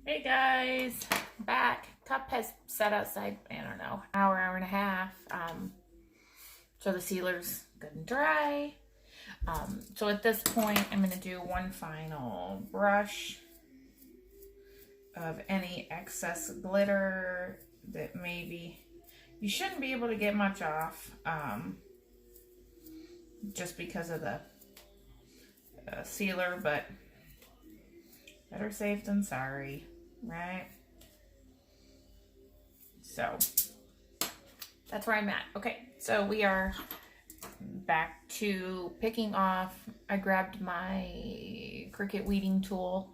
Hey guys, back. Cup has sat outside, I don't know, hour and a half. So the sealer's good and dry. So at this point, I'm going to do one final brush of any excess glitter that maybe you shouldn't be able to get much off, just because of the sealer, but better safe than sorry, right? So that's where I'm at. Okay, so we are back to picking off. I grabbed my Cricut weeding tool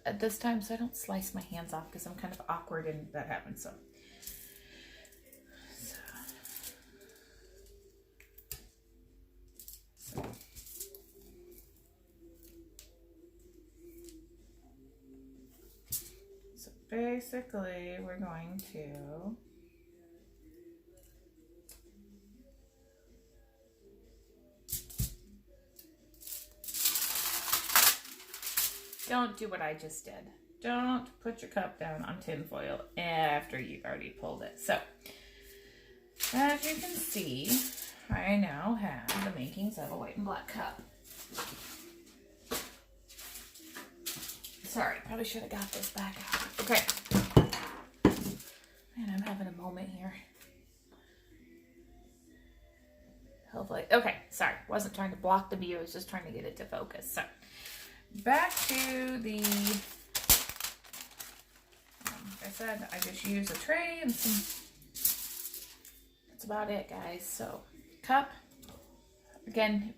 at this time so I don't slice my hands off because I'm kind of awkward and that happens. So basically we're going to don't do what I just did. Don't put your cup down on tinfoil after you've already pulled it. So, as you can see, I now have the makings of a white and black cup. Sorry, probably should have got this back out. Okay. Man, I'm having a moment here. Hopefully. Okay, sorry. Wasn't trying to block the view. I was just trying to get it to focus. So, back to the, like I said, I just use a tray and some, that's about it, guys. So, cup, again,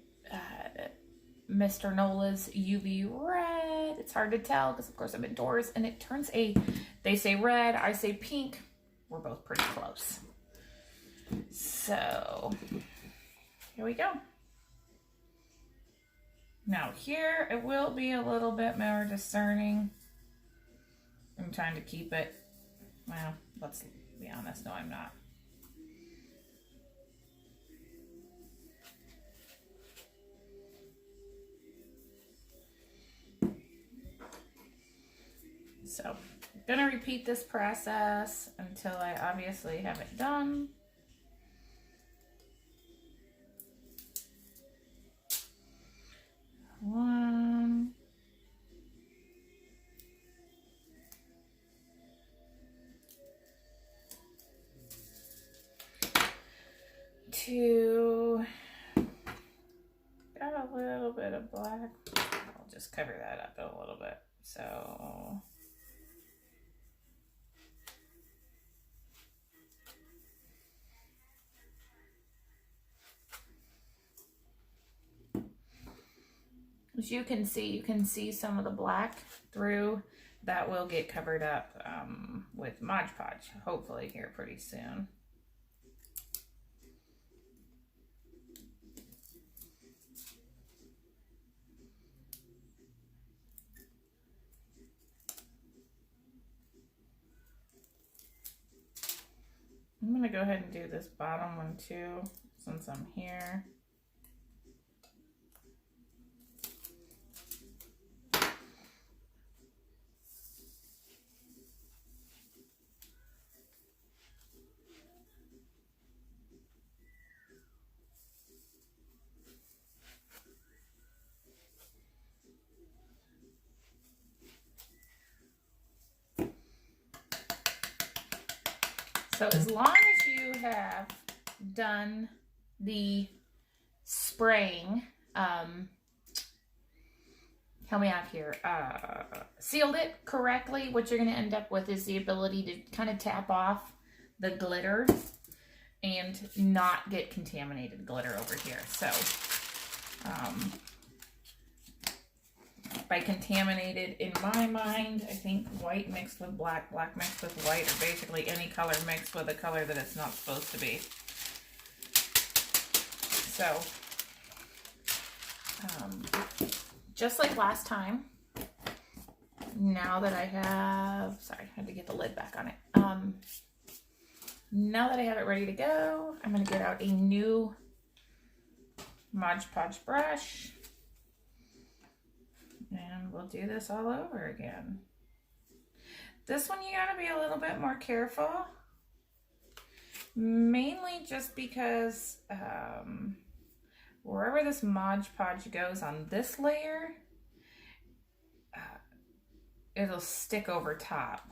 Mr. Nola's UV red. It's hard to tell because, of course, I'm indoors, and it turns they say red, I say pink. We're both pretty close. So, here we go. Now here, it will be a little bit more discerning. I'm trying to keep it, well, let's be honest, no I'm not. So, I'm gonna repeat this process until I obviously have it done. One, two, got a little bit of black. I'll just cover that up a little bit. So, as you can see some of the black through. That will get covered up with Mod Podge, hopefully here pretty soon. I'm going to go ahead and do this bottom one too, since I'm here. So as long as you have done the spraying, help me out here, sealed it correctly, what you're going to end up with is the ability to kind of tap off the glitter and not get contaminated glitter over here. So, by contaminated, in my mind, I think white mixed with black, black mixed with white, or basically any color mixed with a color that it's not supposed to be. So, just like last time, now that I have, sorry, I had to get the lid back on it. Now that I have it ready to go, I'm going to get out a new Mod Podge brush. And we'll do this all over again. This one you gotta be a little bit more careful. Mainly just because wherever this Mod Podge goes on this layer, it'll stick over top.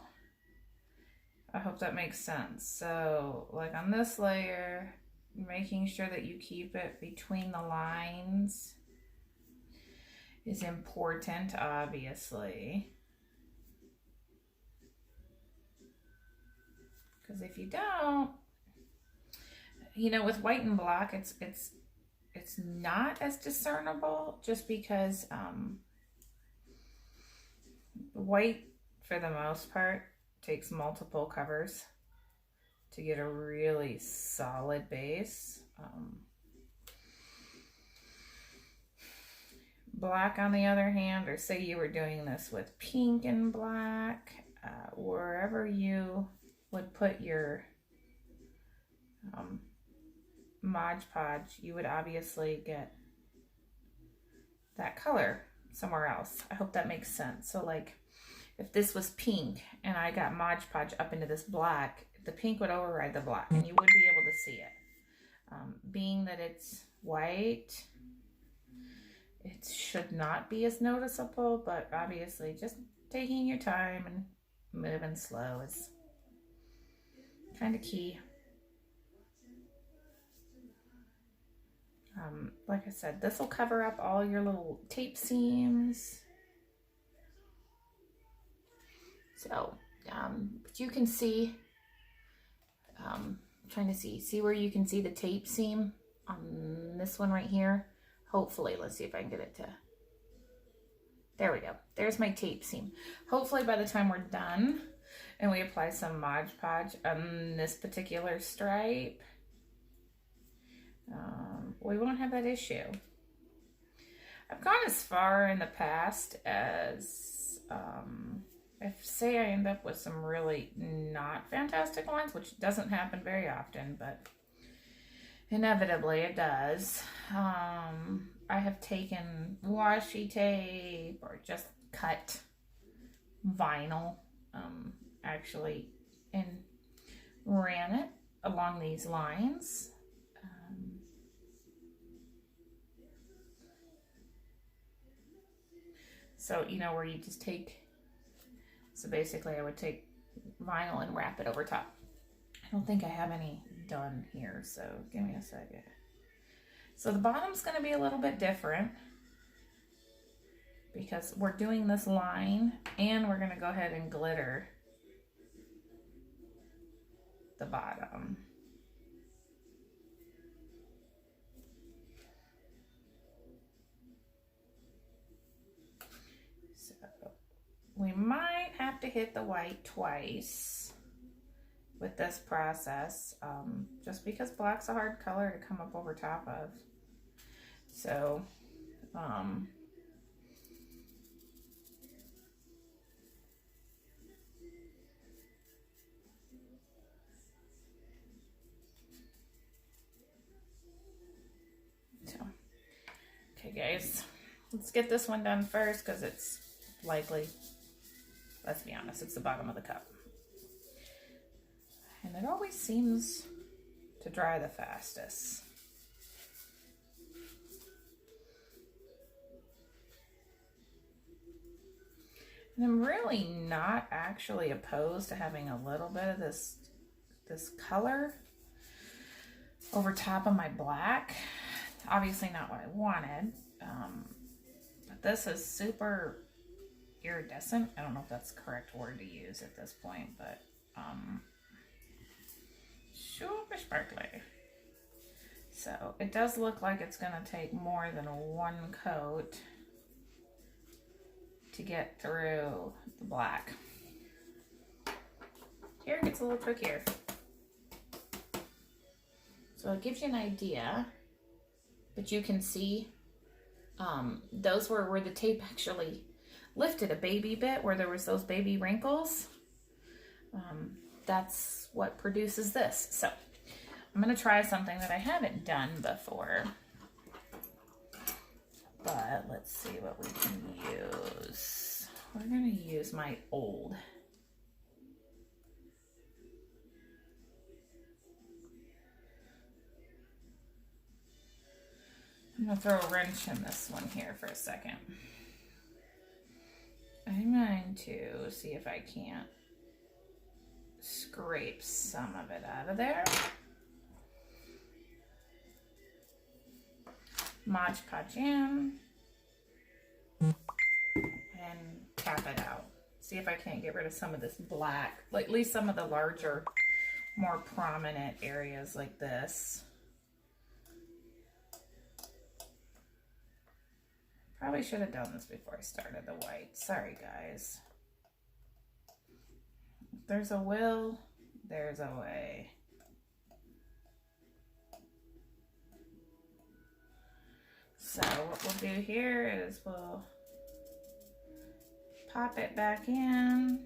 I hope that makes sense. So like on this layer, making sure that you keep it between the lines is important, obviously. Because if you don't, you know, with white and black, it's not as discernible just because white, for the most part, takes multiple covers to get a really solid base. Black, on the other hand, or say you were doing this with pink and black, wherever you would put your Mod Podge, you would obviously get that color somewhere else. I hope that makes sense. So like if this was pink and I got Mod Podge up into this black, the pink would override the black and you would be able to see it. Being that it's white, it should not be as noticeable, but obviously just taking your time and moving slow is kind of key. Like I said, this will cover up all your little tape seams. So, but you can see, trying to see where you can see the tape seam on this one right here. Hopefully, let's see if I can get it to, there we go. There's my tape seam. Hopefully by the time we're done and we apply some Mod Podge on this particular stripe, we won't have that issue. I've gone as far in the past as, if say I end up with some really not fantastic lines, which doesn't happen very often, but inevitably it does. I have taken washi tape or just cut vinyl, actually, and ran it along these lines. So, you know, where you just take, so basically I would take vinyl and wrap it over top. I don't think I have any done here, so give me a second. So the bottom's going to be a little bit different because we're doing this line and we're going to go ahead and glitter the bottom. So we might have to hit the white twice with this process, just because black's a hard color to come up over top of. So, okay guys, let's get this one done first because it's likely, let's be honest, it's the bottom of the cup. And it always seems to dry the fastest. And I'm really not actually opposed to having a little bit of this color over top of my black. Obviously not what I wanted, but this is super iridescent. I don't know if that's the correct word to use at this point, but super sparkly. So it does look like it's going to take more than one coat to get through the black. Here it gets a little trickier. So it gives you an idea, but you can see those were where the tape actually lifted a baby bit, where there was those baby wrinkles. That's what produces this. So I'm going to try something that I haven't done before, but let's see what we can use. We're going to use my old I'm gonna throw a wrench in this one here for a second. I'm going to see if I can't scrape some of it out of there. Mod Podge in and tap it out. See if I can't get rid of some of this black, like at least some of the larger, more prominent areas like this. Probably should have done this before I started the white. Sorry, guys. If there's a will, there's a way. So what we'll do here is we'll pop it back in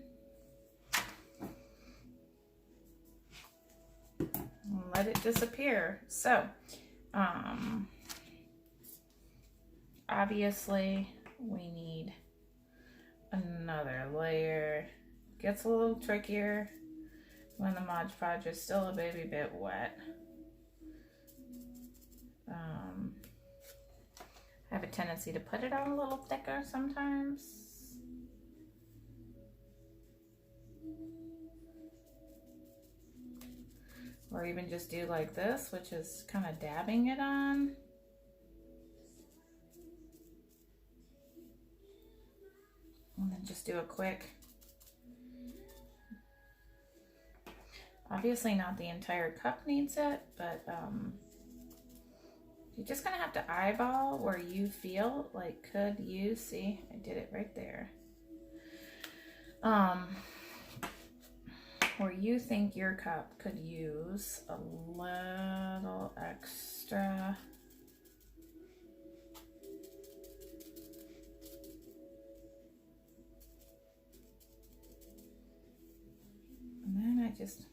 and let it disappear. So, obviously we need another layer. Gets a little trickier when the Mod Podge is still a baby bit wet. I have a tendency to put it on a little thicker sometimes. Or even just do like this, which is kind of dabbing it on. And then just do a quick, obviously not the entire cup needs it, but you're just gonna have to eyeball where you feel like could use, see, I did it right there. Where you think your cup could use a little extra. And then I just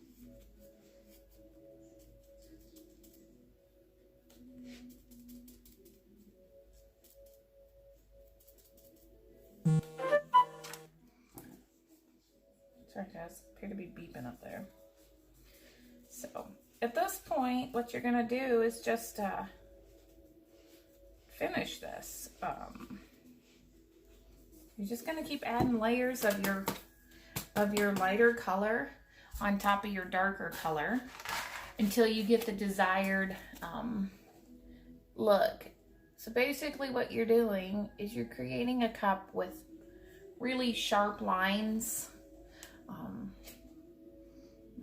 sorry guys, appear to be beeping up there. So at this point, what you're gonna do is just finish this. You're just gonna keep adding layers of your lighter color on top of your darker color until you get the desired look. So basically what you're doing is you're creating a cup with really sharp lines.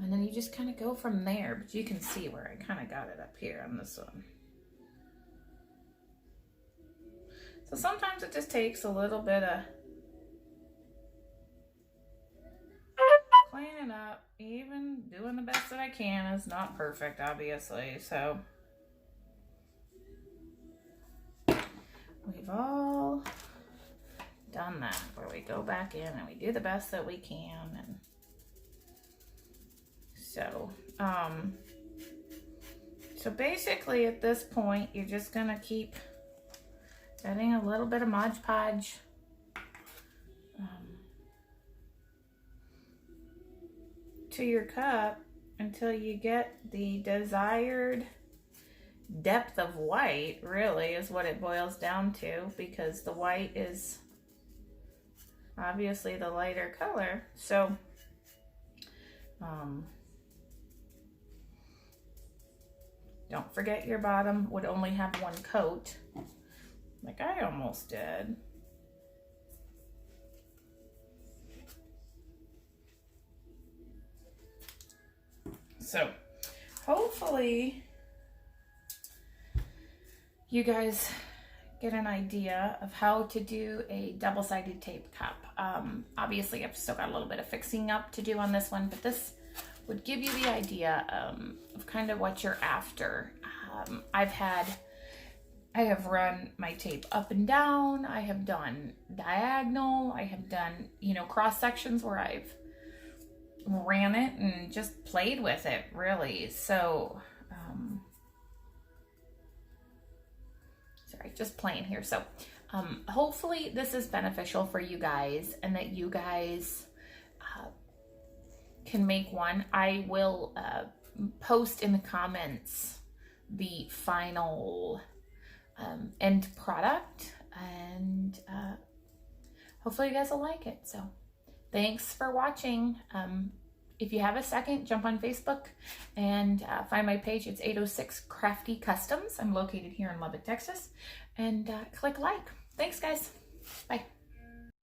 And then you just kind of go from there, but you can see where I kind of got it up here on this one. So sometimes it just takes a little bit of cleaning up. Even doing the best that I can is not perfect, obviously. So we've all done that, where we go back in and we do the best that we can. And so basically at this point, you're just gonna keep adding a little bit of Mod Podge to your cup until you get the desired depth of white, really, is what it boils down to, because the white is obviously the lighter color. So don't forget your bottom would only have one coat, like I almost did. So hopefully you guys get an idea of how to do a double-sided tape cup. Obviously I've still got a little bit of fixing up to do on this one, but this would give you the idea of kind of what you're after. I have run my tape up and down. I have done diagonal. I have done, cross sections where I've ran it and just played with it, really. So, sorry, just playing here. So, hopefully this is beneficial for you guys and that you guys can make one. I will post in the comments the final end product, and hopefully you guys will like it. So thanks for watching. If you have a second, jump on Facebook and find my page. It's 806 Crafty Customs. I'm located here in Lubbock, Texas. And click like. Thanks, guys. Bye.